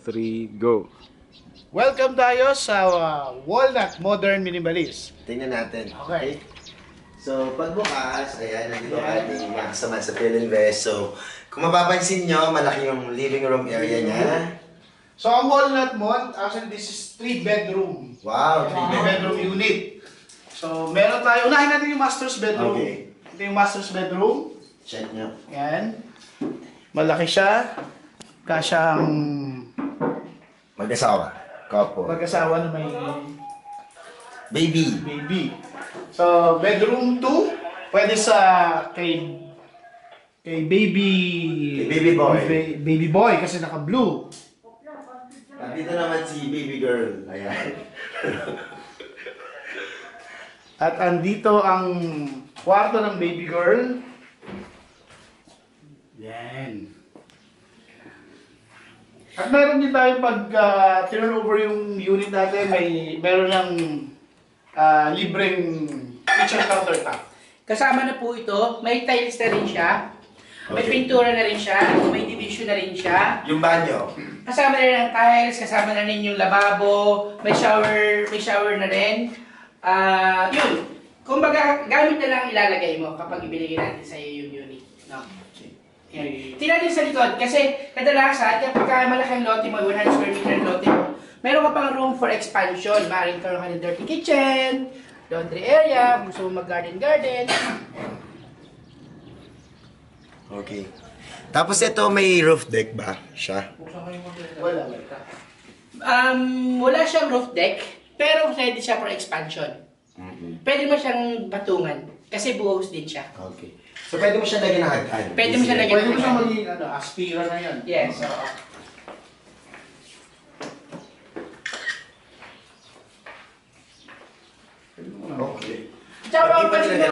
3, go! Welcome tayo sa Walnut Modern Minimalist. Tingnan natin. Okay. So, pagbukas, ayan, nandito ang ating mga kasama sa Philinvest. So, kung mapapansin nyo, malaki yung living room area niya. So, ang Walnut Mod, actually this is 3 bedroom. Wow, 3 bedroom unit. So, meron tayo, unahin natin yung master's bedroom. Okay. Ito yung master's bedroom. Check nyo. Yan. Malaki siya. Kasyang Mag-asawa. Couple. mag-asawa na may Baby. baby. So, bedroom 2, pwede sa kay baby Kay baby boy. baby boy kasi naka-blue. Nandito naman si baby girl. Ayan. At andito ang kwarto ng baby girl. Yan. At meron din tayo pag turn over yung unit natin, meron ng libreng kitchen countertop. Kasama na po ito, may tiles na rin siya, may Okay. pintura na rin siya, may division na rin siya. Yung banyo. Kasama na rin ang tiles, kasama na rin yung lababo, may shower na rin. Yun, kumbaga gamit na lang ilalagay mo kapag ibigay natin sa iyo yung unit. No? Yan. Tingnan din sa likod kasi kadalasan kapag malaki ang lote mo, 100 square meter ang lote mo, meron ka pang room for expansion. Maaaring karoon ka ng dirty kitchen, laundry area, gusto mo mag-garden. Okay. Tapos ito may roof deck ba siya? Wala. Wala siyang roof deck, pero pwede siya for expansion. Pwede mo siyang batungan kasi buhos din siya. Okay. So, pwede mo siya lagyan ng hagdan. Pwede mo siya lagyan Pwede mo siya maging aspira na yan. Yes. Okay. Tsaka Pag-iba pansin nila